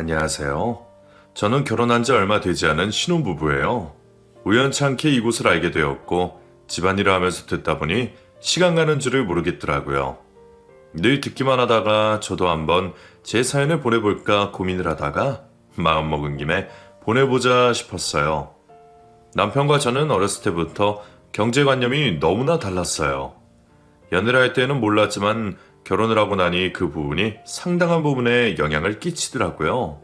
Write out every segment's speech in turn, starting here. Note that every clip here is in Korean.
안녕하세요. 저는 결혼한 지 얼마 되지 않은 신혼부부예요. 우연찮게 이곳을 알게 되었고 집안일을 하면서 듣다 보니 시간 가는 줄을 모르겠더라고요. 늘 듣기만 하다가 저도 한번 제 사연을 보내볼까 고민을 하다가 마음먹은 김에 보내보자 싶었어요. 남편과 저는 어렸을 때부터 경제관념이 너무나 달랐어요. 연애를 할 때는 몰랐지만 결혼을 하고 나니 그 부분이 상당한 부분에 영향을 끼치더라고요.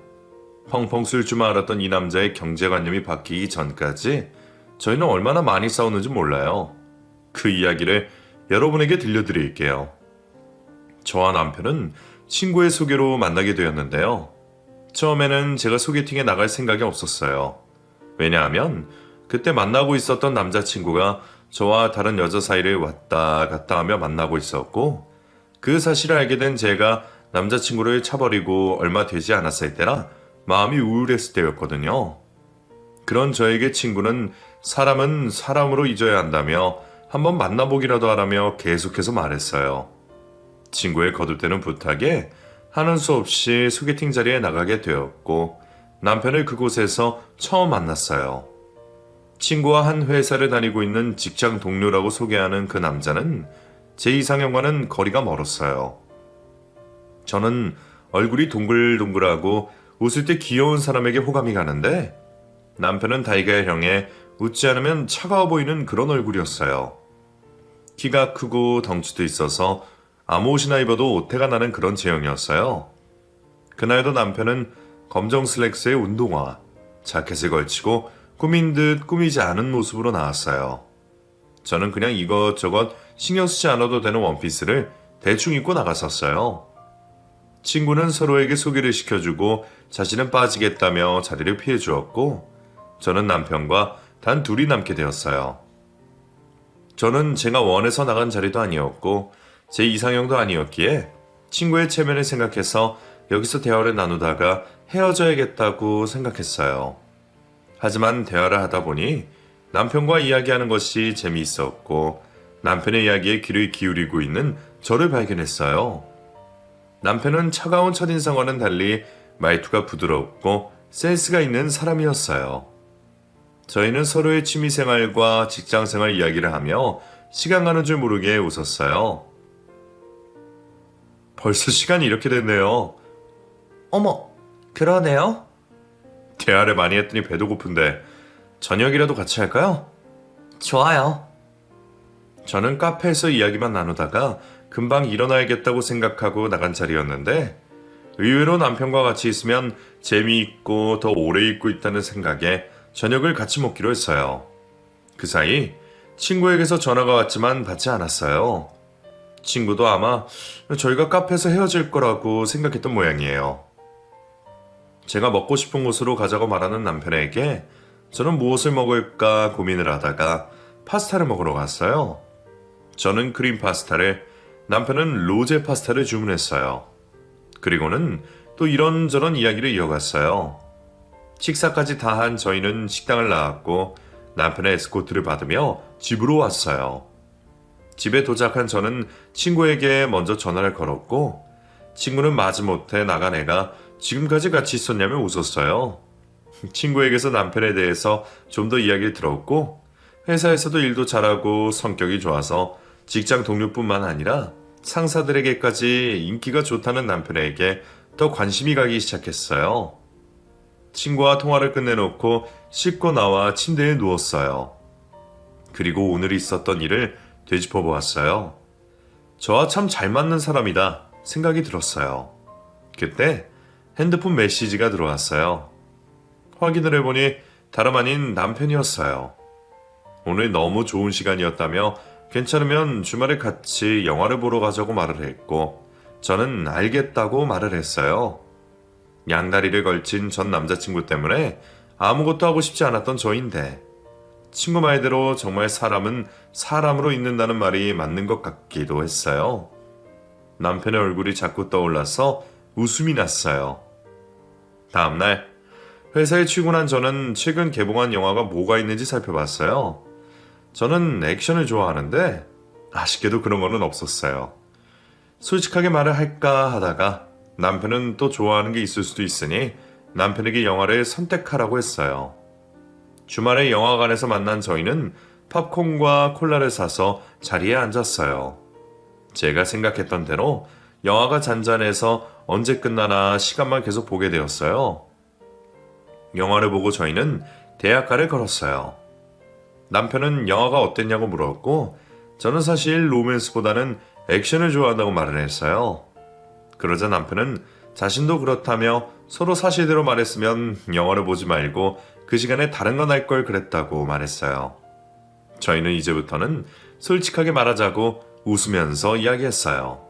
펑펑 쓸 줄만 알았던 이 남자의 경제관념이 바뀌기 전까지 저희는 얼마나 많이 싸웠는지 몰라요. 그 이야기를 여러분에게 들려드릴게요. 저와 남편은 친구의 소개로 만나게 되었는데요. 처음에는 제가 소개팅에 나갈 생각이 없었어요. 왜냐하면 그때 만나고 있었던 남자친구가 저와 다른 여자 사이를 왔다 갔다 하며 만나고 있었고 그 사실을 알게 된 제가 남자친구를 차버리고 얼마 되지 않았을 때라 마음이 우울했을 때였거든요. 그런 저에게 친구는 사람은 사람으로 잊어야 한다며 한번 만나보기라도 하라며 계속해서 말했어요. 친구의 거듭되는 부탁에 하는 수 없이 소개팅 자리에 나가게 되었고 남편을 그곳에서 처음 만났어요. 친구와 한 회사를 다니고 있는 직장 동료라고 소개하는 그 남자는 제 이상형과는 거리가 멀었어요. 저는 얼굴이 동글동글하고 웃을 때 귀여운 사람에게 호감이 가는데 남편은 다이가형에 웃지 않으면 차가워 보이는 그런 얼굴이었어요. 키가 크고 덩치도 있어서 아무 옷이나 입어도 오태가 나는 그런 체형이었어요. 그날도 남편은 검정 슬랙스에 운동화, 자켓을 걸치고 꾸민 듯 꾸미지 않은 모습으로 나왔어요. 저는 그냥 이것저것 신경 쓰지 않아도 되는 원피스를 대충 입고 나갔었어요. 친구는 서로에게 소개를 시켜주고 자신은 빠지겠다며 자리를 피해주었고 저는 남편과 단 둘이 남게 되었어요. 저는 제가 원해서 나간 자리도 아니었고 제 이상형도 아니었기에 친구의 체면을 생각해서 여기서 대화를 나누다가 헤어져야겠다고 생각했어요. 하지만 대화를 하다 보니 남편과 이야기하는 것이 재미있었고 남편의 이야기에 귀를 기울이고 있는 저를 발견했어요. 남편은 차가운 첫인상과는 달리 말투가 부드럽고 센스가 있는 사람이었어요. 저희는 서로의 취미생활과 직장생활 이야기를 하며 시간 가는 줄 모르게 웃었어요. 벌써 시간이 이렇게 됐네요. 어머, 그러네요? 대화를 많이 했더니 배도 고픈데 저녁이라도 같이 할까요? 좋아요. 저는 카페에서 이야기만 나누다가 금방 일어나야겠다고 생각하고 나간 자리였는데 의외로 남편과 같이 있으면 재미있고 더 오래 있고 있다는 생각에 저녁을 같이 먹기로 했어요. 그 사이 친구에게서 전화가 왔지만 받지 않았어요. 친구도 아마 저희가 카페에서 헤어질 거라고 생각했던 모양이에요. 제가 먹고 싶은 곳으로 가자고 말하는 남편에게 저는 무엇을 먹을까 고민을 하다가 파스타를 먹으러 갔어요. 저는 크림 파스타를, 남편은 로제 파스타를 주문했어요. 그리고는 또 이런저런 이야기를 이어갔어요. 식사까지 다 한 저희는 식당을 나왔고 남편의 에스코트를 받으며 집으로 왔어요. 집에 도착한 저는 친구에게 먼저 전화를 걸었고 친구는 마지못해 나간 애가 지금까지 같이 있었냐며 웃었어요. 친구에게서 남편에 대해서 좀 더 이야기를 들었고 회사에서도 일도 잘하고 성격이 좋아서 직장 동료뿐만 아니라 상사들에게까지 인기가 좋다는 남편에게 더 관심이 가기 시작했어요. 친구와 통화를 끝내놓고 씻고 나와 침대에 누웠어요. 그리고 오늘 있었던 일을 되짚어 보았어요. 저와 참 잘 맞는 사람이다 생각이 들었어요. 그때 핸드폰 메시지가 들어왔어요. 확인을 해보니 다름 아닌 남편이었어요. 오늘 너무 좋은 시간이었다며 괜찮으면 주말에 같이 영화를 보러 가자고 말을 했고 저는 알겠다고 말을 했어요. 양다리를 걸친 전 남자친구 때문에 아무것도 하고 싶지 않았던 저인데 친구 말대로 정말 사람은 사람으로 있는다는 말이 맞는 것 같기도 했어요. 남편의 얼굴이 자꾸 떠올라서 웃음이 났어요. 다음날 회사에 출근한 저는 최근 개봉한 영화가 뭐가 있는지 살펴봤어요. 저는 액션을 좋아하는데 아쉽게도 그런 거는 없었어요. 솔직하게 말을 할까 하다가 남편은 또 좋아하는 게 있을 수도 있으니 남편에게 영화를 선택하라고 했어요. 주말에 영화관에서 만난 저희는 팝콘과 콜라를 사서 자리에 앉았어요. 제가 생각했던 대로 영화가 잔잔해서 언제 끝나나 시간만 계속 보게 되었어요. 영화를 보고 저희는 대학가를 걸었어요. 남편은 영화가 어땠냐고 물었고 저는 사실 로맨스보다는 액션을 좋아한다고 말을 했어요. 그러자 남편은 자신도 그렇다며 서로 사실대로 말했으면 영화를 보지 말고 그 시간에 다른 건 할 걸 그랬다고 말했어요. 저희는 이제부터는 솔직하게 말하자고 웃으면서 이야기했어요.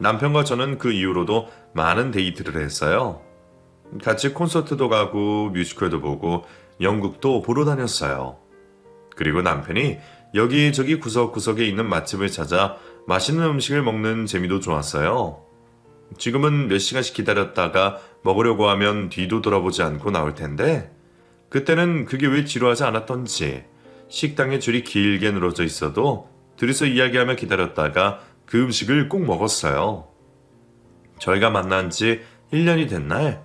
남편과 저는 그 이후로도 많은 데이트를 했어요. 같이 콘서트도 가고 뮤지컬도 보고 연극도 보러 다녔어요. 그리고 남편이 여기저기 구석구석에 있는 맛집을 찾아 맛있는 음식을 먹는 재미도 좋았어요. 지금은 몇 시간씩 기다렸다가 먹으려고 하면 뒤도 돌아보지 않고 나올 텐데 그때는 그게 왜 지루하지 않았던지 식당에 줄이 길게 늘어져 있어도 둘이서 이야기하며 기다렸다가 그 음식을 꼭 먹었어요. 저희가 만난 지 1년이 된 날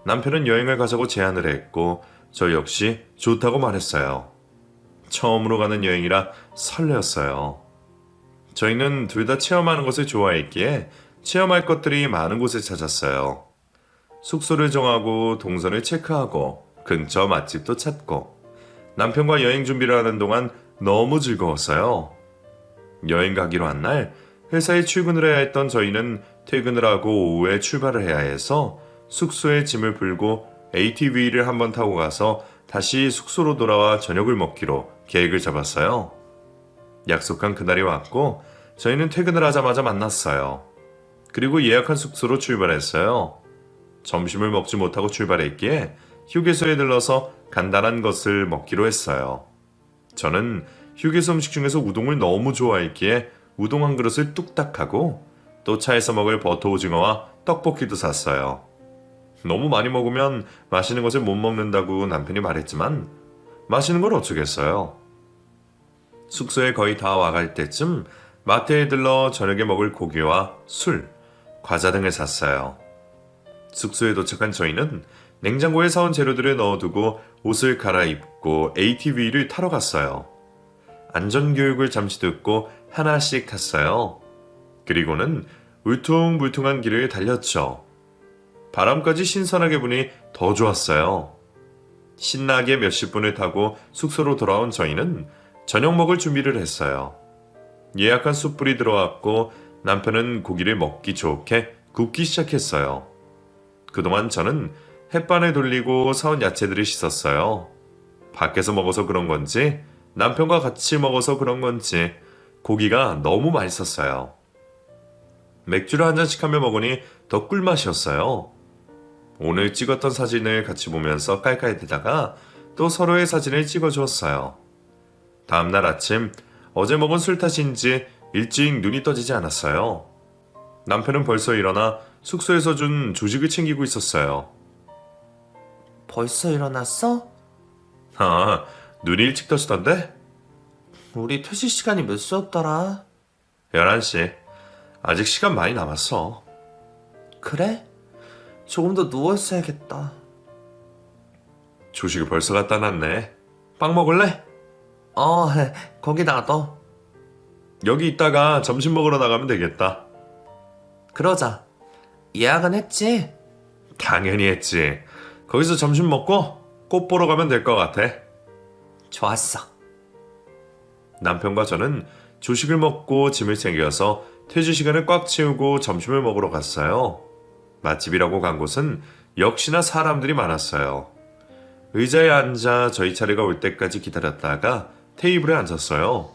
남편은 여행을 가자고 제안을 했고 저 역시 좋다고 말했어요. 처음으로 가는 여행이라 설레었어요. 저희는 둘 다 체험하는 것을 좋아했기에 체험할 것들이 많은 곳을 찾았어요. 숙소를 정하고 동선을 체크하고 근처 맛집도 찾고 남편과 여행 준비를 하는 동안 너무 즐거웠어요. 여행 가기로 한 날 회사에 출근을 해야 했던 저희는 퇴근을 하고 오후에 출발을 해야 해서 숙소에 짐을 풀고 ATV를 한번 타고 가서 다시 숙소로 돌아와 저녁을 먹기로 계획을 잡았어요. 약속한 그날이 왔고 저희는 퇴근을 하자마자 만났어요. 그리고 예약한 숙소로 출발했어요. 점심을 먹지 못하고 출발했기에 휴게소에 들러서 간단한 것을 먹기로 했어요. 저는 휴게소 음식 중에서 우동을 너무 좋아했기에 우동 한 그릇을 뚝딱 하고 또 차에서 먹을 버터 오징어와 떡볶이도 샀어요. 너무 많이 먹으면 맛있는 것을 못 먹는다고 남편이 말했지만 맛있는 걸 어쩌겠어요. 숙소에 거의 다 와갈 때쯤 마트에 들러 저녁에 먹을 고기와 술, 과자 등을 샀어요. 숙소에 도착한 저희는 냉장고에 사온 재료들을 넣어두고 옷을 갈아입고 ATV를 타러 갔어요. 안전교육을 잠시 듣고 하나씩 탔어요. 그리고는 울퉁불퉁한 길을 달렸죠. 바람까지 신선하게 부니 더 좋았어요. 신나게 몇십 분을 타고 숙소로 돌아온 저희는 저녁 먹을 준비를 했어요. 예약한 숯불이 들어왔고 남편은 고기를 먹기 좋게 굽기 시작했어요. 그동안 저는 햇반을 돌리고 사온 야채들을 씻었어요. 밖에서 먹어서 그런 건지 남편과 같이 먹어서 그런 건지 고기가 너무 맛있었어요. 맥주를 한 잔씩 하며 먹으니 더 꿀맛이었어요. 오늘 찍었던 사진을 같이 보면서 깔깔대다가 또 서로의 사진을 찍어주었어요. 다음날 아침 어제 먹은 술 탓인지 일찍 눈이 떠지지 않았어요. 남편은 벌써 일어나 숙소에서 준 조식을 챙기고 있었어요. 벌써 일어났어? 아, 눈이 일찍 떠지던데? 우리 퇴실 시간이 몇 시였더라? 11시. 아직 시간 많이 남았어. 그래? 조금 더 누워있어야겠다. 조식을 벌써 갖다 놨네. 빵 먹을래? 거기 놔둬. 여기 있다가 점심 먹으러 나가면 되겠다. 그러자. 예약은 했지? 당연히 했지. 거기서 점심 먹고 꽃 보러 가면 될 것 같아. 좋았어. 남편과 저는 조식을 먹고 짐을 챙겨서 퇴주 시간을 꽉 채우고 점심을 먹으러 갔어요. 맛집이라고 간 곳은 역시나 사람들이 많았어요. 의자에 앉아 저희 차례가 올 때까지 기다렸다가 테이블에 앉았어요.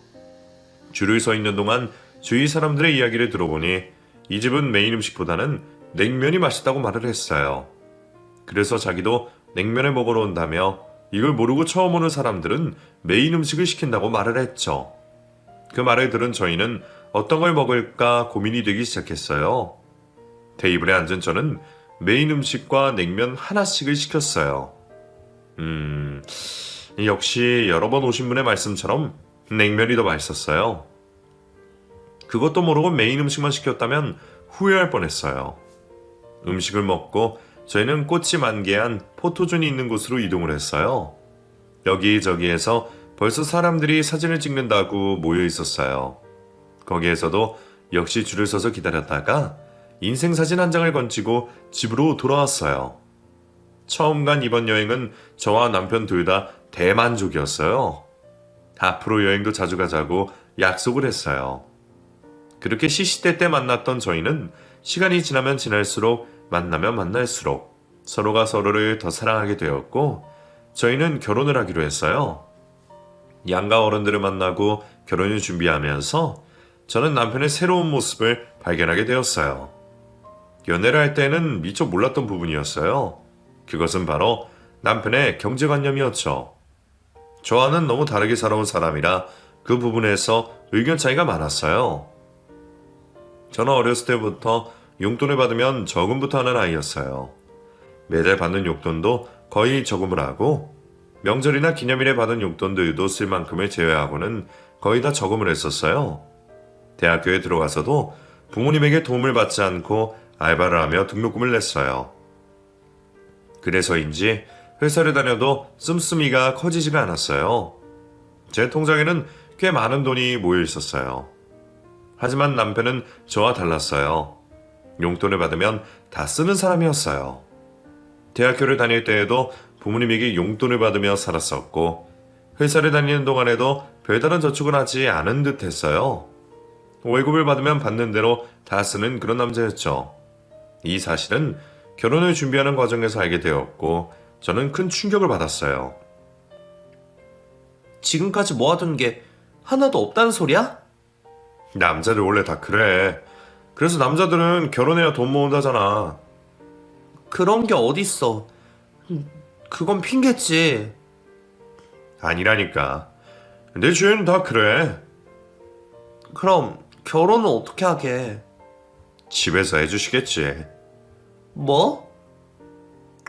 줄을 서 있는 동안 주위 사람들의 이야기를 들어보니 이 집은 메인 음식보다는 냉면이 맛있다고 말을 했어요. 그래서 자기도 냉면을 먹으러 온다며 이걸 모르고 처음 오는 사람들은 메인 음식을 시킨다고 말을 했죠. 그 말을 들은 저희는 어떤 걸 먹을까 고민이 되기 시작했어요. 테이블에 앉은 저는 메인 음식과 냉면 하나씩을 시켰어요. 역시 여러 번 오신 분의 말씀처럼 냉면이 더 맛있었어요. 그것도 모르고 메인 음식만 시켰다면 후회할 뻔했어요. 음식을 먹고 저희는 꽃이 만개한 포토존이 있는 곳으로 이동을 했어요. 여기저기에서 벌써 사람들이 사진을 찍는다고 모여 있었어요. 거기에서도 역시 줄을 서서 기다렸다가 인생사진 한 장을 건지고 집으로 돌아왔어요. 처음 간 이번 여행은 저와 남편 둘 다 대만족이었어요. 앞으로 여행도 자주 가자고 약속을 했어요. 그렇게 시시때때 만났던 저희는 시간이 지나면 지날수록 만나면 만날수록 서로가 서로를 더 사랑하게 되었고 저희는 결혼을 하기로 했어요. 양가 어른들을 만나고 결혼을 준비하면서 저는 남편의 새로운 모습을 발견하게 되었어요. 연애를 할 때는 미처 몰랐던 부분이었어요. 그것은 바로 남편의 경제관념이었죠. 저와는 너무 다르게 살아온 사람이라 그 부분에서 의견 차이가 많았어요. 저는 어렸을 때부터 용돈을 받으면 저금부터 하는 아이였어요. 매달 받는 용돈도 거의 저금을 하고 명절이나 기념일에 받은 용돈들도 쓸 만큼을 제외하고는 거의 다 저금을 했었어요. 대학교에 들어가서도 부모님에게 도움을 받지 않고 알바를 하며 등록금을 냈어요. 그래서인지 회사를 다녀도 씀씀이가 커지지가 않았어요. 제 통장에는 꽤 많은 돈이 모여 있었어요. 하지만 남편은 저와 달랐어요. 용돈을 받으면 다 쓰는 사람이었어요. 대학교를 다닐 때에도 부모님에게 용돈을 받으며 살았었고 회사를 다니는 동안에도 별다른 저축은 하지 않은 듯 했어요. 월급을 받으면 받는 대로 다 쓰는 그런 남자였죠. 이 사실은 결혼을 준비하는 과정에서 알게 되었고 저는 큰 충격을 받았어요. 지금까지 모아둔 게 하나도 없다는 소리야? 남자들 원래 다 그래. 그래서 남자들은 결혼해야 돈 모은다잖아. 그런 게 어딨어. 그건 핑계지. 아니라니까. 내 주위에는 다 그래. 그럼 결혼은 어떻게 하게? 집에서 해주시겠지. 뭐?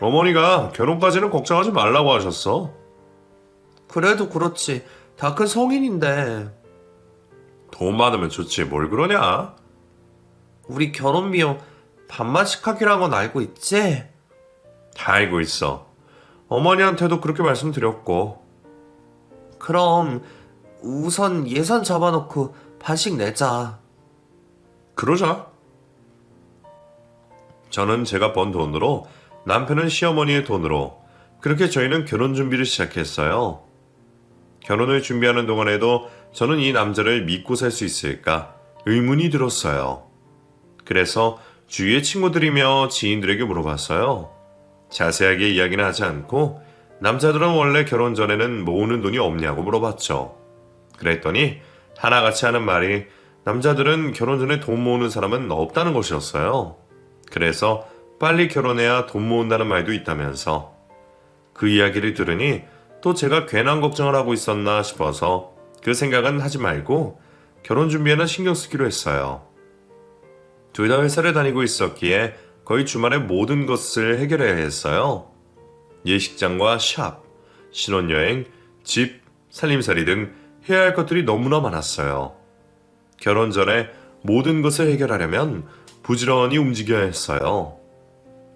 어머니가 결혼까지는 걱정하지 말라고 하셨어. 그래도 그렇지. 다 큰 성인인데. 돈 많으면 좋지 뭘 그러냐. 우리 결혼 비용 반만씩 하기로 한 건 알고 있지? 다 알고 있어. 어머니한테도 그렇게 말씀드렸고. 그럼 우선 예산 잡아놓고 반씩 내자. 그러자. 저는 제가 번 돈으로 남편은 시어머니의 돈으로 그렇게 저희는 결혼 준비를 시작했어요. 결혼을 준비하는 동안에도 저는 이 남자를 믿고 살 수 있을까 의문이 들었어요. 그래서 주위의 친구들이며 지인들에게 물어봤어요. 자세하게 이야기는 하지 않고 남자들은 원래 결혼 전에는 모으는 돈이 없냐고 물어봤죠. 그랬더니 하나같이 하는 말이 남자들은 결혼 전에 돈 모으는 사람은 없다는 것이었어요. 그래서 빨리 결혼해야 돈 모은다는 말도 있다면서. 그 이야기를 들으니 또 제가 괜한 걱정을 하고 있었나 싶어서 그 생각은 하지 말고 결혼 준비에는 신경 쓰기로 했어요. 둘 다 회사를 다니고 있었기에 거의 주말에 모든 것을 해결해야 했어요. 예식장과 샵, 신혼여행, 집, 살림살이 등 해야 할 것들이 너무나 많았어요. 결혼 전에 모든 것을 해결하려면 부지런히 움직여야 했어요.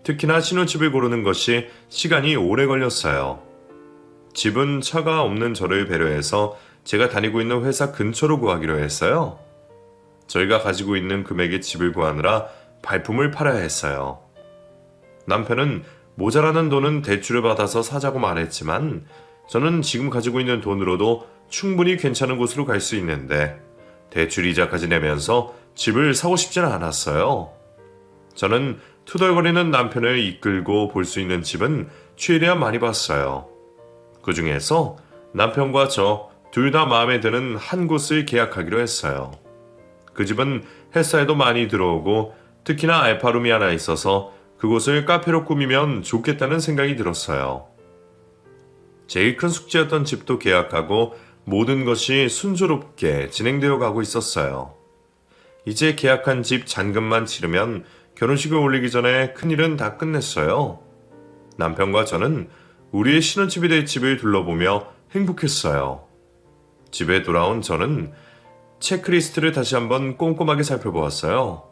특히나 신혼집을 고르는 것이 시간이 오래 걸렸어요. 집은 차가 없는 저를 배려해서 제가 다니고 있는 회사 근처로 구하기로 했어요. 저희가 가지고 있는 금액의 집을 구하느라 발품을 팔아야 했어요. 남편은 모자라는 돈은 대출을 받아서 사자고 말했지만 저는 지금 가지고 있는 돈으로도 충분히 괜찮은 곳으로 갈 수 있는데 대출 이자까지 내면서 집을 사고 싶지는 않았어요. 저는 투덜거리는 남편을 이끌고 볼 수 있는 집은 최대한 많이 봤어요. 그 중에서 남편과 저 둘 다 마음에 드는 한 곳을 계약하기로 했어요. 그 집은 햇살도 많이 들어오고 특히나 알파룸이 하나 있어서 그곳을 카페로 꾸미면 좋겠다는 생각이 들었어요. 제일 큰 숙제였던 집도 계약하고 모든 것이 순조롭게 진행되어 가고 있었어요. 이제 계약한 집 잔금만 치르면 결혼식을 올리기 전에 큰일은 다 끝냈어요. 남편과 저는 우리의 신혼집이 될 집을 둘러보며 행복했어요. 집에 돌아온 저는 체크리스트를 다시 한번 꼼꼼하게 살펴보았어요.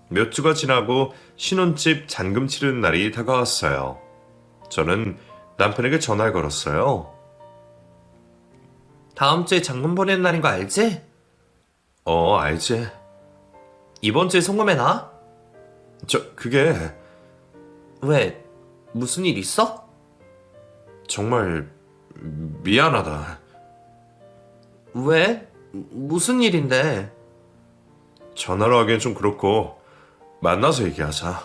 몇 주가 지나고 신혼집 잔금 치르는 날이 다가왔어요. 저는 남편에게 전화를 걸었어요. 다음 주에 잔금 보내는 날인 거 알지? 알지. 이번 주에 송금해놔? 그게 왜? 무슨 일 있어? 정말 미안하다. 왜? 무슨 일인데? 전화로 하기엔 좀 그렇고 만나서 얘기하자.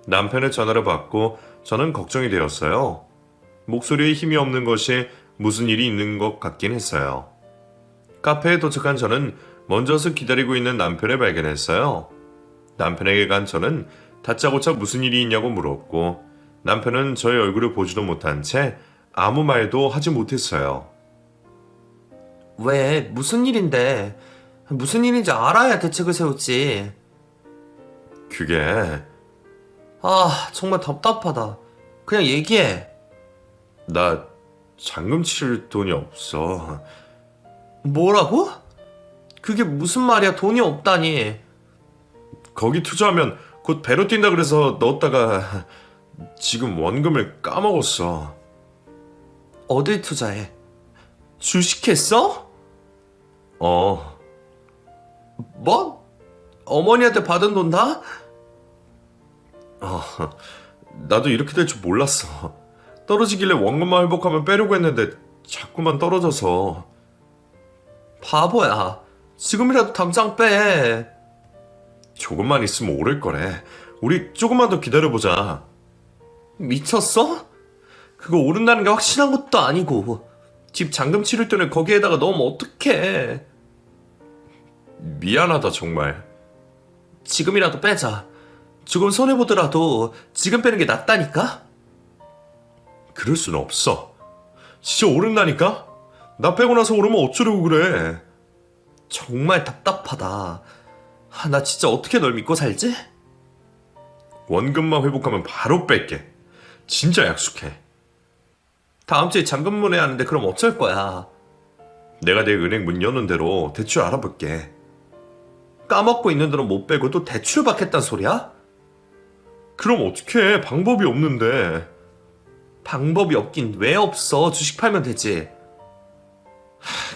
남편의 전화를 받고 저는 걱정이 되었어요. 목소리에 힘이 없는 것이 무슨 일이 있는 것 같긴 했어요. 카페에 도착한 저는 먼저서 기다리고 있는 남편을 발견했어요. 남편에게 간 저는 다짜고짜 무슨 일이 있냐고 물었고 남편은 저의 얼굴을 보지도 못한 채 아무 말도 하지 못했어요. 왜? 무슨 일인데? 무슨 일인지 알아야 대책을 세우지. 그게 아, 정말 답답하다. 그냥 얘기해. 나 잔금 치를 돈이 없어. 뭐라고? 그게 무슨 말이야? 돈이 없다니. 거기 투자하면 곧 배로 뛴다 그래서 넣었다가 지금 원금을 까먹었어. 어딜 투자해? 주식했어? 뭐? 어머니한테 받은 돈 다? 나도 이렇게 될 줄 몰랐어. 떨어지길래 원금만 회복하면 빼려고 했는데 자꾸만 떨어져서. 바보야. 지금이라도 당장 빼. 조금만 있으면 오를 거래. 우리 조금만 더 기다려보자. 미쳤어? 그거 오른다는 게 확실한 것도 아니고. 집 잔금 치를 돈을 거기에다가 넣으면 어떡해. 미안하다 정말. 지금이라도 빼자. 조금 손해보더라도 지금 빼는 게 낫다니까? 그럴 순 없어. 진짜 오른다니까? 나 빼고 나서 오르면 어쩌려고 그래. 정말 답답하다. 나 진짜 어떻게 널 믿고 살지? 원금만 회복하면 바로 뺄게. 진짜 약속해. 다음 주에 잔금 보내야 하는데 그럼 어쩔 거야? 내가 내 은행 문 여는 대로 대출 알아볼게. 까먹고 있는 돈은 못 빼고 또 대출 받겠다는 소리야? 그럼 어떡해. 방법이 없는데. 방법이 없긴 왜 없어? 주식 팔면 되지.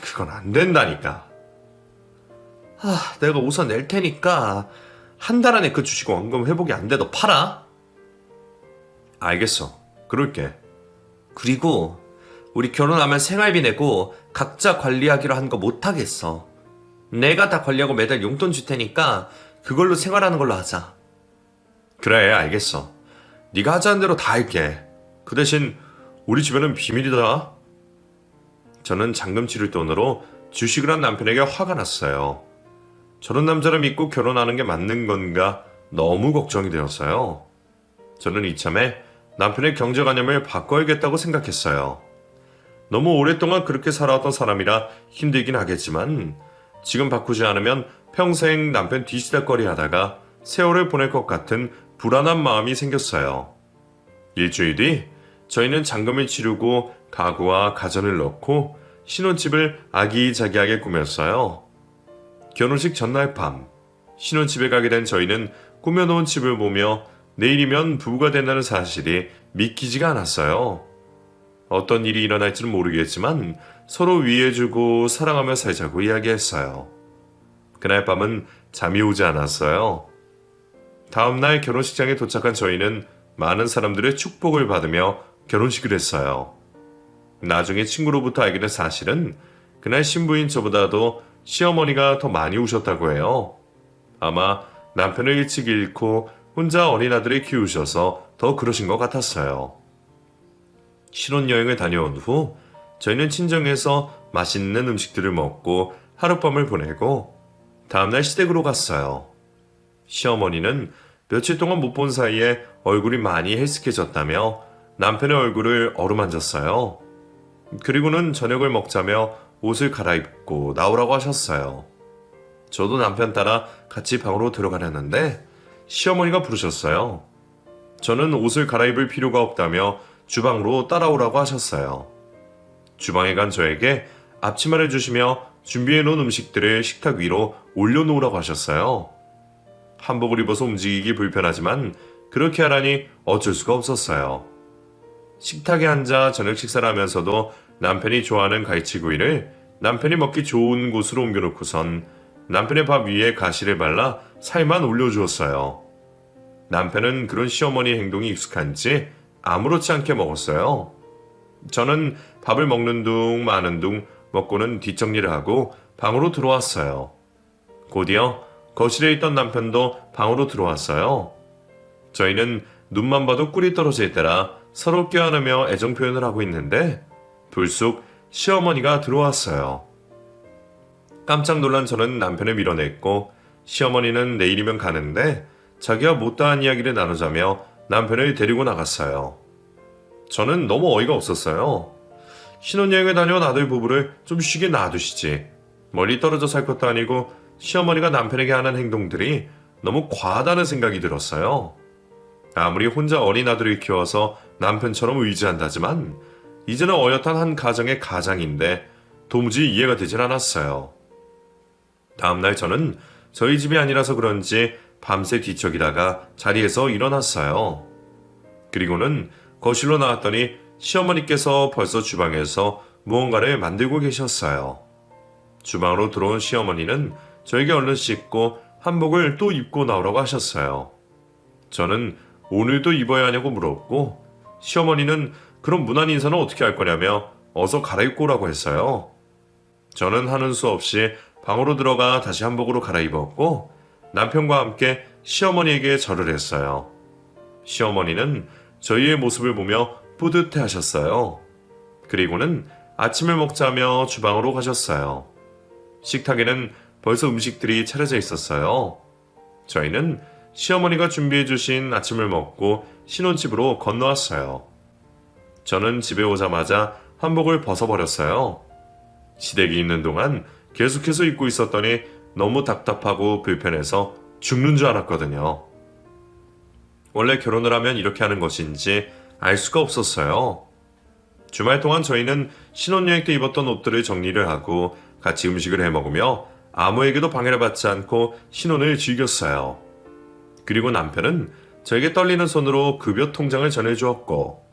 그건 안 된다니까. 내가 우선 낼 테니까 한 달 안에 그 주식 원금 회복이 안 돼. 너 팔아. 알겠어. 그럴게. 그리고 우리 결혼하면 생활비 내고 각자 관리하기로 한 거 못하겠어. 내가 다 관리하고 매달 용돈 줄 테니까 그걸로 생활하는 걸로 하자. 그래, 알겠어. 네가 하자는 대로 다 할게. 그 대신 우리 집에는 비밀이다. 저는 잔금 치를 돈으로 주식을 한 남편에게 화가 났어요. 저런 남자를 믿고 결혼하는 게 맞는 건가 너무 걱정이 되었어요. 저는 이참에 남편의 경제관념을 바꿔야겠다고 생각했어요. 너무 오랫동안 그렇게 살아왔던 사람이라 힘들긴 하겠지만 지금 바꾸지 않으면 평생 남편 뒤지다거리 하다가 세월을 보낼 것 같은 불안한 마음이 생겼어요. 일주일 뒤 저희는 잔금을 치르고 가구와 가전을 넣고 신혼집을 아기자기하게 꾸몄어요. 결혼식 전날 밤 신혼집에 가게 된 저희는 꾸며놓은 집을 보며 내일이면 부부가 된다는 사실이 믿기지가 않았어요. 어떤 일이 일어날지는 모르겠지만 서로 위해주고 사랑하며 살자고 이야기했어요. 그날 밤은 잠이 오지 않았어요. 다음날 결혼식장에 도착한 저희는 많은 사람들의 축복을 받으며 결혼식을 했어요. 나중에 친구로부터 알게 된 사실은 그날 신부인 저보다도 시어머니가 더 많이 우셨다고 해요. 아마 남편을 일찍 잃고 혼자 어린 아들을 키우셔서 더 그러신 것 같았어요. 신혼여행을 다녀온 후 저희는 친정에서 맛있는 음식들을 먹고 하룻밤을 보내고 다음날 시댁으로 갔어요. 시어머니는 며칠 동안 못 본 사이에 얼굴이 많이 헬스케졌다며 남편의 얼굴을 어루만졌어요. 그리고는 저녁을 먹자며 옷을 갈아입고 나오라고 하셨어요. 저도 남편 따라 같이 방으로 들어가려는데 시어머니가 부르셨어요. 저는 옷을 갈아입을 필요가 없다며 주방으로 따라오라고 하셨어요. 주방에 간 저에게 앞치마를 주시며 준비해 놓은 음식들을 식탁 위로 올려놓으라고 하셨어요. 한복을 입어서 움직이기 불편하지만 그렇게 하라니 어쩔 수가 없었어요. 식탁에 앉아 저녁 식사를 하면서도 남편이 좋아하는 갈치구이를 남편이 먹기 좋은 곳으로 옮겨놓고선 남편의 밥 위에 가시를 발라 살만 올려주었어요. 남편은 그런 시어머니 행동이 익숙한지 아무렇지 않게 먹었어요. 저는 밥을 먹는 둥 마는 둥 먹고는 뒷정리를 하고 방으로 들어왔어요. 곧이어 거실에 있던 남편도 방으로 들어왔어요. 저희는 눈만 봐도 꿀이 떨어질 때라 서로 껴안으며 애정 표현을 하고 있는데 불쑥 시어머니가 들어왔어요. 깜짝 놀란 저는 남편을 밀어냈고 시어머니는 내일이면 가는데 자기와 못다한 이야기를 나누자며 남편을 데리고 나갔어요. 저는 너무 어이가 없었어요. 신혼여행을 다녀온 아들 부부를 좀 쉬게 놔두시지. 멀리 떨어져 살 것도 아니고 시어머니가 남편에게 하는 행동들이 너무 과하다는 생각이 들었어요. 아무리 혼자 어린 아들을 키워서 남편처럼 의지한다지만 이제는 어엿한 한 가정의 가장인데 도무지 이해가 되질 않았어요. 다음날 저는 저희 집이 아니라서 그런지 밤새 뒤척이다가 자리에서 일어났어요. 그리고는 거실로 나왔더니 시어머니께서 벌써 주방에서 무언가를 만들고 계셨어요. 주방으로 들어온 시어머니는 저에게 얼른 씻고 한복을 또 입고 나오라고 하셨어요. 저는 오늘도 입어야 하냐고 물었고 시어머니는 그럼 무난 인사는 어떻게 할 거냐며 어서 갈아입고 오라고 했어요. 저는 하는 수 없이 방으로 들어가 다시 한복으로 갈아입었고 남편과 함께 시어머니에게 절을 했어요. 시어머니는 저희의 모습을 보며 뿌듯해 하셨어요. 그리고는 아침을 먹자며 주방으로 가셨어요. 식탁에는 벌써 음식들이 차려져 있었어요. 저희는 시어머니가 준비해 주신 아침을 먹고 신혼집으로 건너왔어요. 저는 집에 오자마자 한복을 벗어버렸어요. 시댁이 있는 동안 계속해서 입고 있었더니 너무 답답하고 불편해서 죽는 줄 알았거든요. 원래 결혼을 하면 이렇게 하는 것인지 알 수가 없었어요. 주말 동안 저희는 신혼여행 때 입었던 옷들을 정리를 하고 같이 음식을 해 먹으며 아무에게도 방해를 받지 않고 신혼을 즐겼어요. 그리고 남편은 저에게 떨리는 손으로 급여 통장을 전해주었고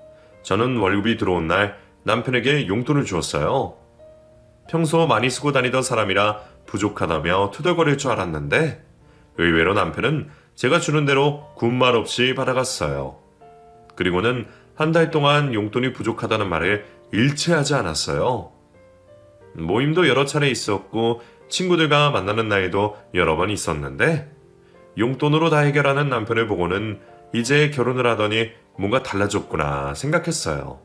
저는 월급이 들어온 날 남편에게 용돈을 주었어요. 평소 많이 쓰고 다니던 사람이라 부족하다며 투덜거릴 줄 알았는데 의외로 남편은 제가 주는 대로 군말 없이 받아갔어요. 그리고는 한 달 동안 용돈이 부족하다는 말을 일체하지 않았어요. 모임도 여러 차례 있었고 친구들과 만나는 날도 여러 번 있었는데 용돈으로 다 해결하는 남편을 보고는 이제 결혼을 하더니 뭔가 달라졌구나 생각했어요.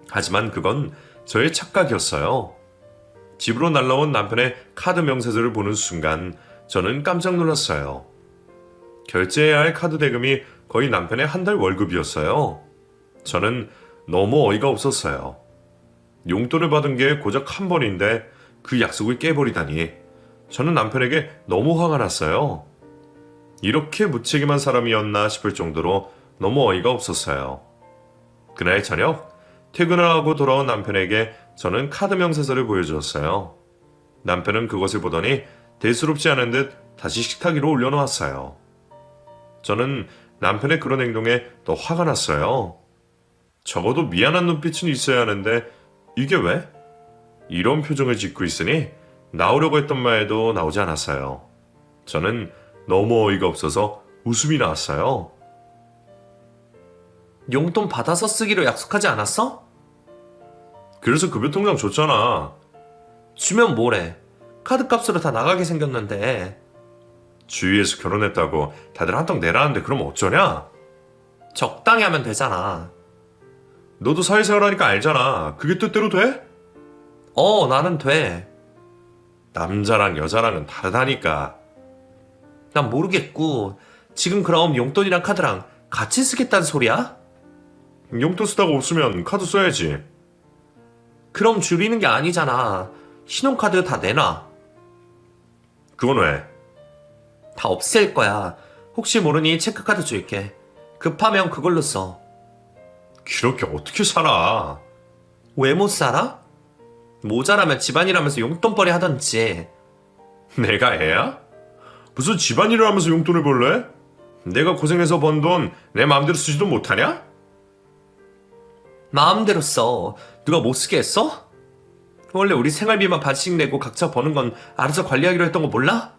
하지만 그건 저의 착각이었어요. 집으로 날라온 남편의 카드 명세서를 보는 순간 저는 깜짝 놀랐어요. 결제해야 할 카드 대금이 거의 남편의 한 달 월급이었어요. 저는 너무 어이가 없었어요. 용돈을 받은 게 고작 한 번인데 그 약속을 깨버리다니 저는 남편에게 너무 화가 났어요. 이렇게 무책임한 사람이었나 싶을 정도로 너무 어이가 없었어요. 그날 저녁 퇴근을 하고 돌아온 남편에게 저는 카드 명세서를 보여주었어요. 남편은 그것을 보더니 대수롭지 않은 듯 다시 식탁 위로 올려놓았어요. 저는 남편의 그런 행동에 더 화가 났어요. 적어도 미안한 눈빛은 있어야 하는데 이게 왜? 이런 표정을 짓고 있으니 나오려고 했던 말도 나오지 않았어요. 저는 너무 어이가 없어서 웃음이 나왔어요. 용돈 받아서 쓰기로 약속하지 않았어? 그래서 급여 통장 줬잖아. 주면 뭐래? 카드값으로 다 나가게 생겼는데. 주위에서 결혼했다고 다들 한턱 내라는데 그럼 어쩌냐? 적당히 하면 되잖아. 너도 사회생활 하니까 알잖아. 그게 뜻대로 돼? 나는 돼. 남자랑 여자랑은 다르다니까. 난 모르겠고 지금 그럼 용돈이랑 카드랑 같이 쓰겠다는 소리야? 용돈 쓰다가 없으면 카드 써야지. 그럼 줄이는 게 아니잖아. 신용카드 다 내놔. 그건 왜? 다 없앨 거야. 혹시 모르니 체크카드 줄게. 급하면 그걸로 써. 그렇게 어떻게 살아? 왜 못 살아? 모자라면 집안일하면서 용돈벌이 하던지. 내가 애야? 무슨 집안일을 하면서 용돈을 벌래? 내가 고생해서 번 돈 내 마음대로 쓰지도 못하냐? 마음대로 써. 누가 못 쓰게 했어? 원래 우리 생활비만 반씩 내고 각자 버는 건 알아서 관리하기로 했던 거 몰라?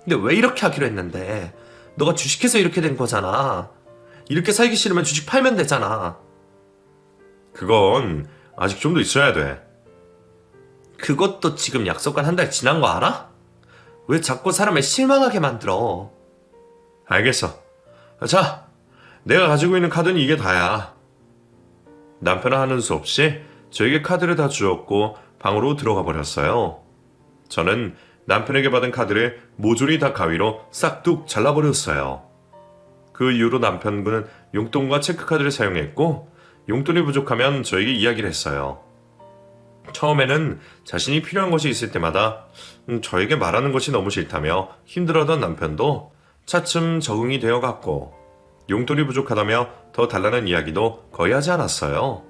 근데 왜 이렇게 하기로 했는데? 너가 주식해서 이렇게 된 거잖아. 이렇게 살기 싫으면 주식 팔면 되잖아. 그건 아직 좀 더 있어야 돼. 그것도 지금 약속한 한 달 지난 거 알아? 왜 자꾸 사람을 실망하게 만들어? 알겠어. 자, 내가 가지고 있는 카드는 이게 다야. 남편은 하는 수 없이 저에게 카드를 다 주었고 방으로 들어가 버렸어요. 저는 남편에게 받은 카드를 모조리 다 가위로 싹둑 잘라버렸어요. 그 이후로 남편분은 용돈과 체크카드를 사용했고 용돈이 부족하면 저에게 이야기를 했어요. 처음에는 자신이 필요한 것이 있을 때마다 저에게 말하는 것이 너무 싫다며 힘들어하던 남편도 차츰 적응이 되어갔고 용돈이 부족하다며 더 달라는 이야기도 거의 하지 않았어요.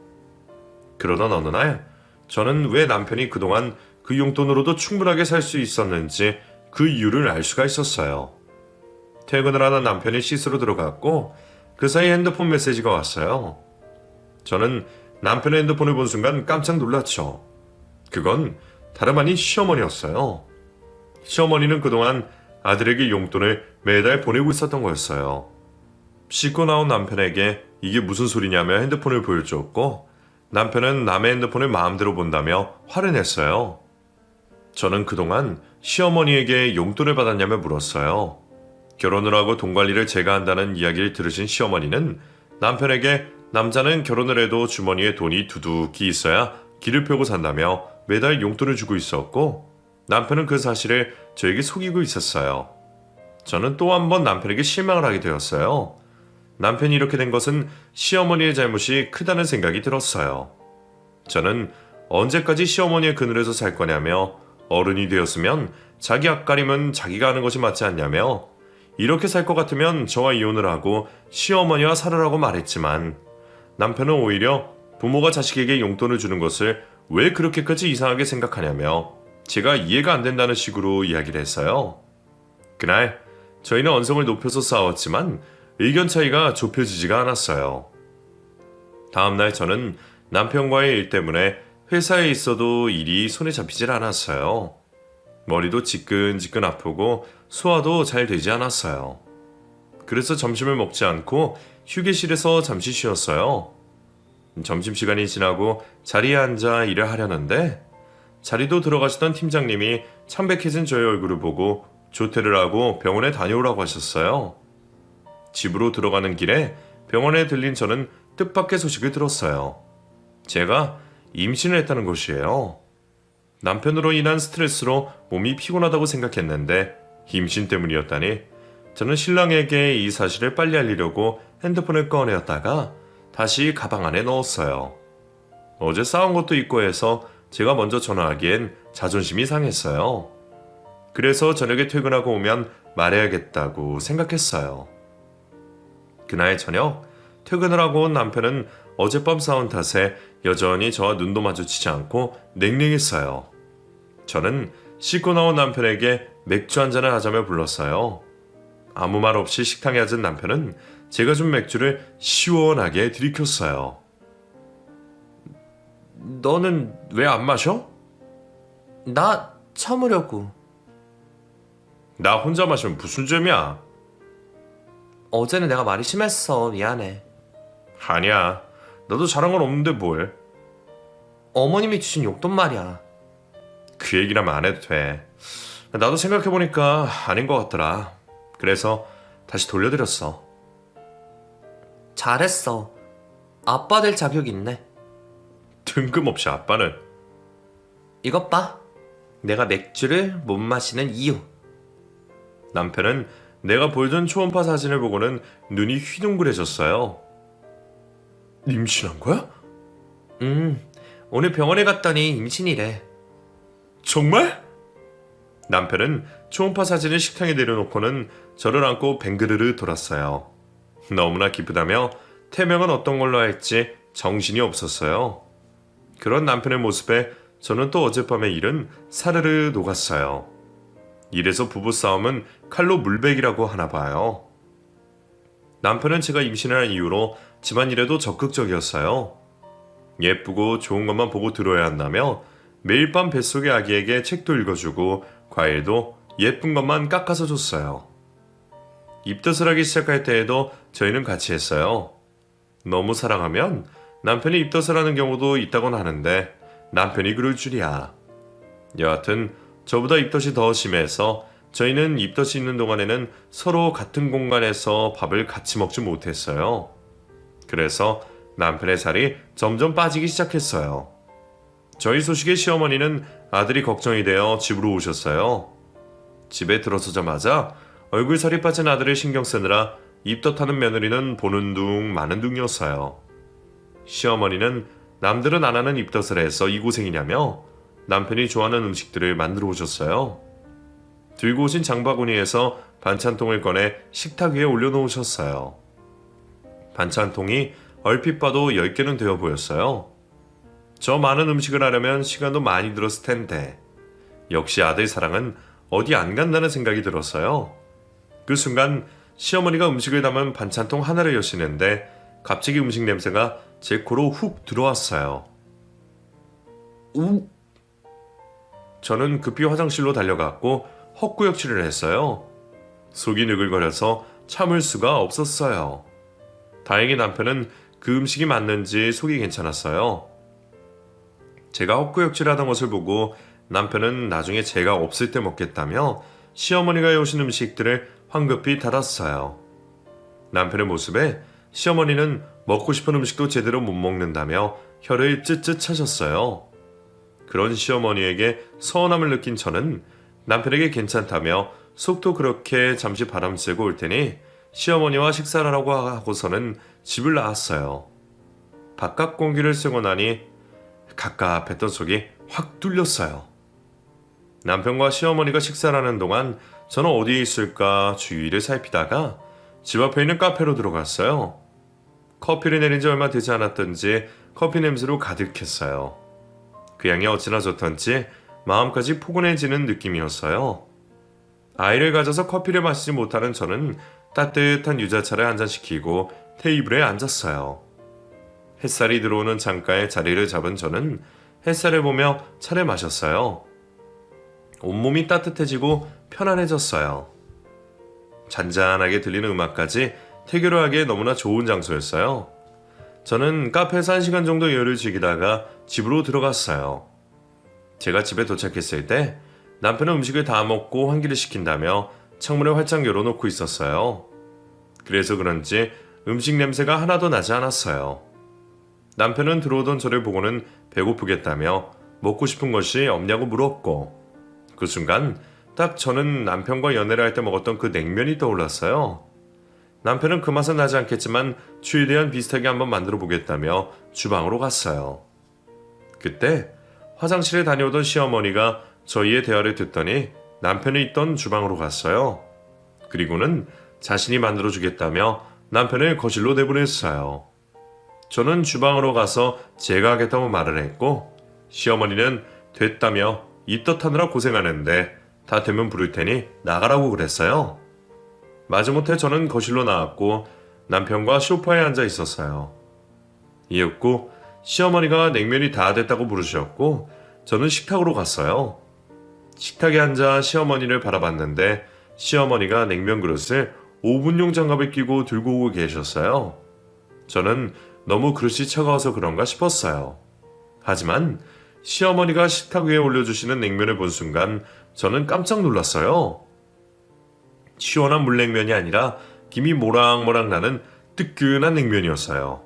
그러던 어느 날 저는 왜 남편이 그동안 그 용돈으로도 충분하게 살 수 있었는지 그 이유를 알 수가 있었어요. 퇴근을 하는 남편이 씻으러 들어갔고 그 사이 핸드폰 메시지가 왔어요. 저는 남편의 핸드폰을 본 순간 깜짝 놀랐죠. 그건 다름 아닌 시어머니였어요. 시어머니는 그동안 아들에게 용돈을 매달 보내고 있었던 거였어요. 씻고 나온 남편에게 이게 무슨 소리냐며 핸드폰을 보여주었고 남편은 남의 핸드폰을 마음대로 본다며 화를 냈어요. 저는 그동안 시어머니에게 용돈을 받았냐며 물었어요. 결혼을 하고 돈 관리를 제가 한다는 이야기를 들으신 시어머니는 남편에게 남자는 결혼을 해도 주머니에 돈이 두둑히 있어야 길을 펴고 산다며 매달 용돈을 주고 있었고 남편은 그 사실을 저에게 속이고 있었어요. 저는 또 한 번 남편에게 실망을 하게 되었어요. 남편이 이렇게 된 것은 시어머니의 잘못이 크다는 생각이 들었어요. 저는 언제까지 시어머니의 그늘에서 살 거냐며 어른이 되었으면 자기 앞가림은 자기가 하는 것이 맞지 않냐며 이렇게 살 것 같으면 저와 이혼을 하고 시어머니와 살으라고 말했지만 남편은 오히려 부모가 자식에게 용돈을 주는 것을 왜 그렇게까지 이상하게 생각하냐며 제가 이해가 안 된다는 식으로 이야기를 했어요. 그날 저희는 언성을 높여서 싸웠지만 의견 차이가 좁혀지지가 않았어요. 다음날 저는 남편과의 일 때문에 회사에 있어도 일이 손에 잡히질 않았어요. 머리도 지끈지끈 아프고 소화도 잘 되지 않았어요. 그래서 점심을 먹지 않고 휴게실에서 잠시 쉬었어요. 점심시간이 지나고 자리에 앉아 일을 하려는데 자리도 들어가시던 팀장님이 창백해진 저의 얼굴을 보고 조퇴를 하고 병원에 다녀오라고 하셨어요. 집으로 들어가는 길에 병원에 들린 저는 뜻밖의 소식을 들었어요. 제가 임신을 했다는 것이에요. 남편으로 인한 스트레스로 몸이 피곤하다고 생각했는데 임신 때문이었다니 저는 신랑에게 이 사실을 빨리 알리려고 핸드폰을 꺼내었다가 다시 가방 안에 넣었어요. 어제 싸운 것도 있고 해서 제가 먼저 전화하기엔 자존심이 상했어요. 그래서 저녁에 퇴근하고 오면 말해야겠다고 생각했어요. 그날 저녁 퇴근을 하고 온 남편은 어젯밤 싸운 탓에 여전히 저와 눈도 마주치지 않고 냉랭했어요. 저는 씻고 나온 남편에게 맥주 한 잔을 하자며 불렀어요. 아무 말 없이 식당에 앉은 남편은 제가 준 맥주를 시원하게 들이켰어요. 너는 왜 안 마셔? 나 참으려고. 나 혼자 마시면 무슨 죄야? 어제는 내가 말이 심했어. 미안해. 아니야. 너도 잘한 건 없는데 뭘. 어머님이 주신 용돈 말이야. 그 얘기라면 안 해도 돼. 나도 생각해보니까 아닌 것 같더라. 그래서 다시 돌려드렸어. 잘했어. 아빠 될 자격 있네. 뜬금없이 아빠는. 이것 봐. 내가 맥주를 못 마시는 이유. 남편은 내가 보여준 초음파 사진을 보고는 눈이 휘둥그레졌어요. 임신한 거야? 오늘 병원에 갔더니 임신이래. 정말? 남편은 초음파 사진을 식탁에 내려놓고는 저를 안고 뱅그르르 돌았어요. 너무나 기쁘다며 태명은 어떤 걸로 할지 정신이 없었어요. 그런 남편의 모습에 저는 또 어젯밤의 일은 사르르 녹았어요. 이래서 부부싸움은 칼로 물베기라고 하나 봐요. 남편은 제가 임신을 한 이후로 집안일에도 적극적이었어요. 예쁘고 좋은 것만 보고 들어야 한다며 매일 밤 뱃속의 아기에게 책도 읽어주고 과일도 예쁜 것만 깎아서 줬어요. 입덧을 하기 시작할 때에도 저희는 같이 했어요. 너무 사랑하면 남편이 입덧을 하는 경우도 있다곤 하는데 남편이 그럴 줄이야. 여하튼 저보다 입덧이 더 심해서 저희는 입덧이 있는 동안에는 서로 같은 공간에서 밥을 같이 먹지 못했어요. 그래서 남편의 살이 점점 빠지기 시작했어요. 저희 소식에 시어머니는 아들이 걱정이 되어 집으로 오셨어요. 집에 들어서자마자 얼굴 살이 빠진 아들을 신경 쓰느라 입덧하는 며느리는 보는 둥 마는 둥이었어요. 시어머니는 남들은 안 하는 입덧을 해서 이 고생이냐며 남편이 좋아하는 음식들을 만들어 오셨어요. 들고 오신 장바구니에서 반찬통을 꺼내 식탁 위에 올려놓으셨어요. 반찬통이 얼핏 봐도 10개는 되어 보였어요. 저 많은 음식을 하려면 시간도 많이 들었을 텐데 역시 아들 사랑은 어디 안 간다는 생각이 들었어요. 그 순간 시어머니가 음식을 담은 반찬통 하나를 여시는데 갑자기 음식 냄새가 제 코로 훅 들어왔어요. 우! 저는 급히 화장실로 달려갔고 헛구역질을 했어요. 속이 느글거려서 참을 수가 없었어요. 다행히 남편은 그 음식이 맞는지 속이 괜찮았어요. 제가 헛구역질하던 것을 보고 남편은 나중에 제가 없을 때 먹겠다며 시어머니가 해오신 음식들을 황급히 닫았어요. 남편의 모습에 시어머니는 먹고 싶은 음식도 제대로 못 먹는다며 혀를 쯧쯧 차셨어요. 그런 시어머니에게 서운함을 느낀 저는 남편에게 괜찮다며 속도 그렇게 잠시 바람 쐬고 올 테니 시어머니와 식사를 하라고 하고서는 집을 나왔어요. 바깥 공기를 쐬고 나니 갑갑했던 속이 확 뚫렸어요. 남편과 시어머니가 식사를 하는 동안 저는 어디에 있을까 주위를 살피다가 집 앞에 있는 카페로 들어갔어요. 커피를 내린 지 얼마 되지 않았던지 커피 냄새로 가득했어요. 그 향이 어찌나 좋던지 마음까지 포근해지는 느낌이었어요. 아이를 가져서 커피를 마시지 못하는 저는 따뜻한 유자차를 한잔 시키고 테이블에 앉았어요. 햇살이 들어오는 창가에 자리를 잡은 저는 햇살을 보며 차를 마셨어요. 온몸이 따뜻해지고 편안해졌어요. 잔잔하게 들리는 음악까지 태교를 하기에 너무나 좋은 장소였어요. 저는 카페에서 1시간 정도 여유를 즐기다가 집으로 들어갔어요. 제가 집에 도착했을 때 남편은 음식을 다 먹고 환기를 시킨다며 창문을 활짝 열어놓고 있었어요. 그래서 그런지 음식 냄새가 하나도 나지 않았어요. 남편은 들어오던 저를 보고는 배고프겠다며 먹고 싶은 것이 없냐고 물었고 그 순간 딱 저는 남편과 연애를 할 때 먹었던 그 냉면이 떠올랐어요. 남편은 그 맛은 나지 않겠지만 최대한 비슷하게 한번 만들어 보겠다며 주방으로 갔어요. 그때 화장실에 다녀오던 시어머니가 저희의 대화를 듣더니 남편이 있던 주방으로 갔어요. 그리고는 자신이 만들어주겠다며 남편을 거실로 내보냈어요. 저는 주방으로 가서 제가 하겠다고 말을 했고 시어머니는 됐다며 입덧하느라 고생하는데 다 되면 부를 테니 나가라고 그랬어요. 마지못해 저는 거실로 나왔고 남편과 소파에 앉아 있었어요. 이윽고 시어머니가 냉면이 다 됐다고 부르셨고 저는 식탁으로 갔어요. 식탁에 앉아 시어머니를 바라봤는데 시어머니가 냉면 그릇을 오븐용 장갑을 끼고 들고 오고 계셨어요. 저는 너무 그릇이 차가워서 그런가 싶었어요. 하지만 시어머니가 식탁 위에 올려주시는 냉면을 본 순간 저는 깜짝 놀랐어요. 시원한 물냉면이 아니라 김이 모락모락 나는 뜨끈한 냉면이었어요.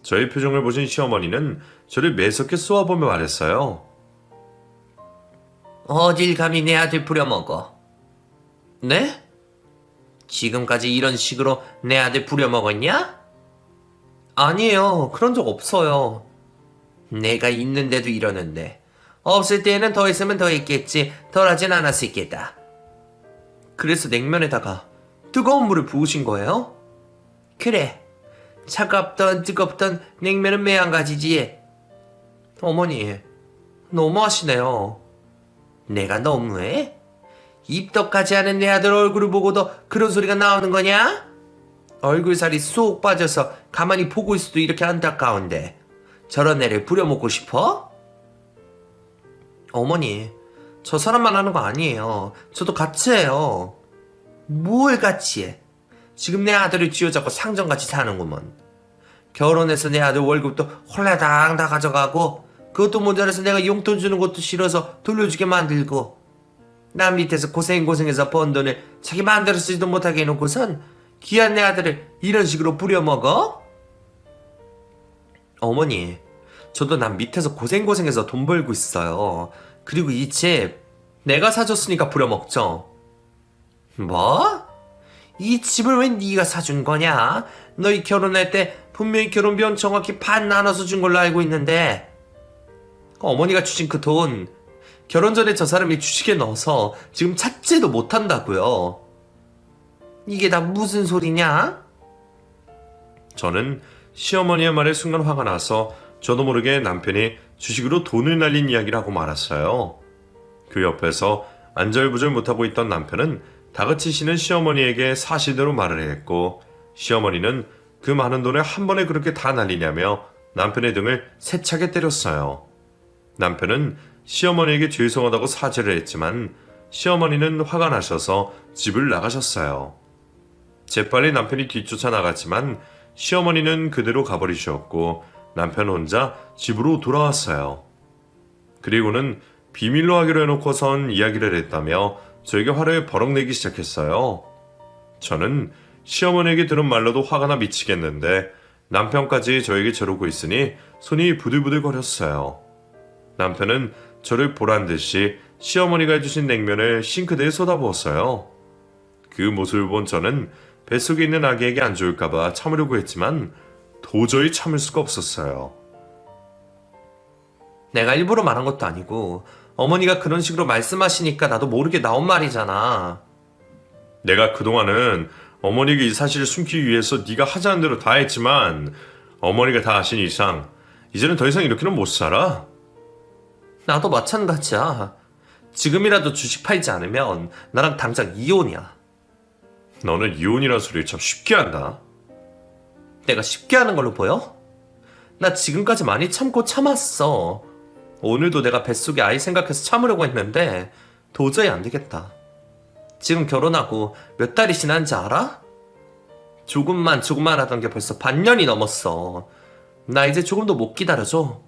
저의 표정을 보신 시어머니는 저를 매섭게 쏘아보며 말했어요. 어딜 감히 내 아들 부려먹어? 네? 지금까지 이런 식으로 내 아들 부려먹었냐? 아니에요. 그런 적 없어요. 내가 있는데도 이러는데 없을 때에는 더 있으면 더 있겠지 덜하진 않았을 게다. 그래서 냉면에다가 뜨거운 물을 부으신 거예요? 그래. 차갑던 뜨겁던 냉면은 매한가지지. 어머니 너무하시네요. 내가 너무해? 입덕까지 하는 내 아들 얼굴을 보고도 그런 소리가 나오는 거냐? 얼굴살이 쏙 빠져서 가만히 보고 있어도 이렇게 안타까운데 저런 애를 부려먹고 싶어? 어머니, 저 사람만 하는 거 아니에요. 저도 같이 해요. 뭘 같이 해? 지금 내 아들을 쥐어잡고 상정같이 사는구먼. 결혼해서 내 아들 월급도 홀라당 다 가져가고 그것도 모자라서 내가 용돈 주는 것도 싫어서 돌려주게 만들고 남 밑에서 고생해서 번 돈을 자기 마음대로 쓰지도 못하게 해놓고선 귀한 내 아들을 이런 식으로 부려먹어? 어머니, 저도 남 밑에서 고생해서 돈 벌고 있어요. 그리고 이 집 내가 사줬으니까 부려먹죠. 뭐? 이 집을 왜 네가 사준 거냐? 너희 결혼할 때 분명히 결혼비용 정확히 반 나눠서 준 걸로 알고 있는데 어머니가 주신 그 돈 결혼 전에 저 사람이 주식에 넣어서 지금 찾지도 못한다고요. 이게 다 무슨 소리냐? 저는 시어머니의 말에 순간 화가 나서 저도 모르게 남편이 주식으로 돈을 날린 이야기를 하고 말았어요. 그 옆에서 안절부절 못하고 있던 남편은 다그치시는 시어머니에게 사실대로 말을 했고 시어머니는 그 많은 돈을 한 번에 그렇게 다 날리냐며 남편의 등을 세차게 때렸어요. 남편은 시어머니에게 죄송하다고 사죄를 했지만 시어머니는 화가 나셔서 집을 나가셨어요. 재빨리 남편이 뒤쫓아 나갔지만 시어머니는 그대로 가버리셨고 남편 혼자 집으로 돌아왔어요. 그리고는 비밀로 하기로 해놓고선 이야기를 했다며 저에게 화를 버럭 내기 시작했어요. 저는 시어머니에게 들은 말로도 화가 나 미치겠는데 남편까지 저에게 저러고 있으니 손이 부들부들 거렸어요. 남편은 저를 보란듯이 시어머니가 해주신 냉면을 싱크대에 쏟아부었어요. 그 모습을 본 저는 뱃속에 있는 아기에게 안 좋을까봐 참으려고 했지만 도저히 참을 수가 없었어요. 내가 일부러 말한 것도 아니고 어머니가 그런 식으로 말씀하시니까 나도 모르게 나온 말이잖아. 내가 그동안은 어머니에게 이 사실을 숨기기 위해서 네가 하자는 대로 다 했지만 어머니가 다 아신 이상 이제는 더 이상 이렇게는 못 살아. 나도 마찬가지야. 지금이라도 주식 팔지 않으면 나랑 당장 이혼이야. 너는 이혼이란 소리를 참 쉽게 한다. 내가 쉽게 하는 걸로 보여? 나 지금까지 많이 참고 참았어. 오늘도 내가 뱃속에 아이 생각해서 참으려고 했는데 도저히 안 되겠다. 지금 결혼하고 몇 달이 지난지 알아? 조금만 하던 게 벌써 반년이 넘었어. 나 이제 조금도 못 기다려줘.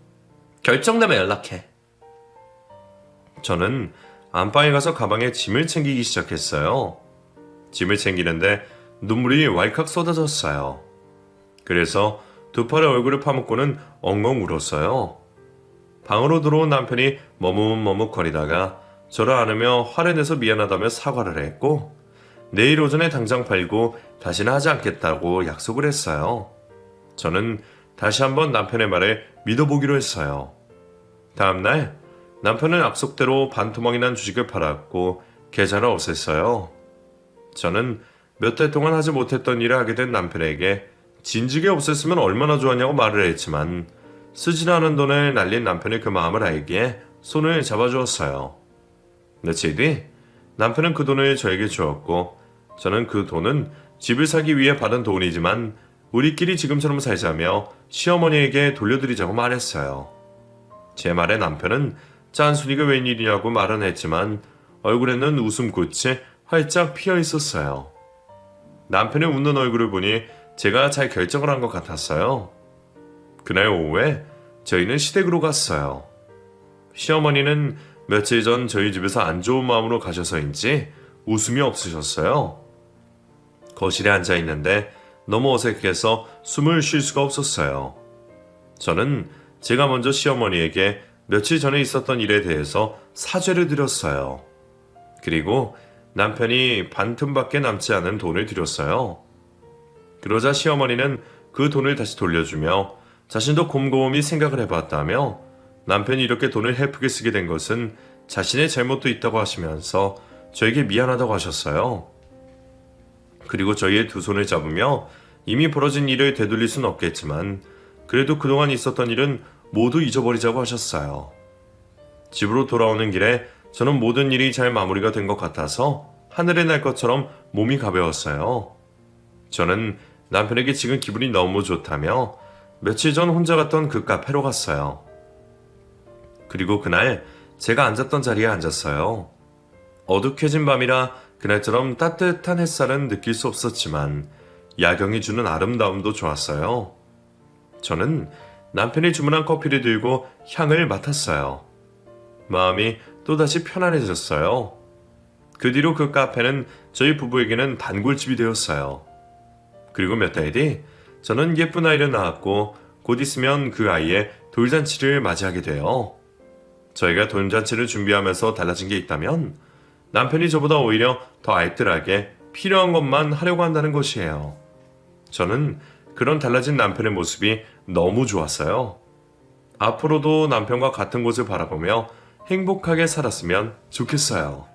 결정되면 연락해. 저는 안방에 가서 가방에 짐을 챙기기 시작했어요. 짐을 챙기는데 눈물이 왈칵 쏟아졌어요. 그래서 두 팔에 얼굴을 파묻고는 엉엉 울었어요. 방으로 들어온 남편이 머뭇머뭇거리다가 저를 안으며 화를 내서 미안하다며 사과를 했고 내일 오전에 당장 팔고 다시는 하지 않겠다고 약속을 했어요. 저는 다시 한번 남편의 말에 믿어보기로 했어요. 다음날 남편은 약속대로 반토막이 난 주식을 팔았고 계좌를 없앴어요. 저는 몇 달 동안 하지 못했던 일을 하게 된 남편에게 진즉에 없앴으면 얼마나 좋았냐고 말을 했지만 쓰지 않은 돈을 날린 남편의 그 마음을 알기에 손을 잡아주었어요. 며칠 뒤 남편은 그 돈을 저에게 주었고 저는 그 돈은 집을 사기 위해 받은 돈이지만 우리끼리 지금처럼 살자며 시어머니에게 돌려드리자고 말했어요. 제 말에 남편은 짠순이가 웬일이냐고 말은 했지만 얼굴에는 웃음꽃이 활짝 피어 있었어요. 남편의 웃는 얼굴을 보니 제가 잘 결정을 한 것 같았어요. 그날 오후에 저희는 시댁으로 갔어요. 시어머니는 며칠 전 저희 집에서 안 좋은 마음으로 가셔서인지 웃음이 없으셨어요. 거실에 앉아 있는데 너무 어색해서 숨을 쉴 수가 없었어요. 저는 제가 먼저 시어머니에게 며칠 전에 있었던 일에 대해서 사죄를 드렸어요. 그리고 남편이 반 틈밖에 남지 않은 돈을 드렸어요. 그러자 시어머니는 그 돈을 다시 돌려주며 자신도 곰곰이 생각을 해봤다며 남편이 이렇게 돈을 헤프게 쓰게 된 것은 자신의 잘못도 있다고 하시면서 저에게 미안하다고 하셨어요. 그리고 저희의 두 손을 잡으며 이미 벌어진 일을 되돌릴 순 없겠지만 그래도 그동안 있었던 일은 모두 잊어버리자고 하셨어요. 집으로 돌아오는 길에 저는 모든 일이 잘 마무리가 된 것 같아서 하늘에 날 것처럼 몸이 가벼웠어요. 저는 남편에게 지금 기분이 너무 좋다며 며칠 전 혼자 갔던 그 카페로 갔어요. 그리고 그날 제가 앉았던 자리에 앉았어요. 어둑해진 밤이라 그날처럼 따뜻한 햇살은 느낄 수 없었지만 야경이 주는 아름다움도 좋았어요. 저는 남편이 주문한 커피를 들고 향을 맡았어요. 마음이 또다시 편안해졌어요. 그 뒤로 그 카페는 저희 부부에게는 단골집이 되었어요. 그리고 몇 달 뒤 저는 예쁜 아이를 낳았고 곧 있으면 그 아이의 돌잔치를 맞이하게 돼요. 저희가 돌잔치를 준비하면서 달라진 게 있다면 남편이 저보다 오히려 더 알뜰하게 필요한 것만 하려고 한다는 것이에요. 저는 그런 달라진 남편의 모습이 너무 좋았어요. 앞으로도 남편과 같은 곳을 바라보며 행복하게 살았으면 좋겠어요.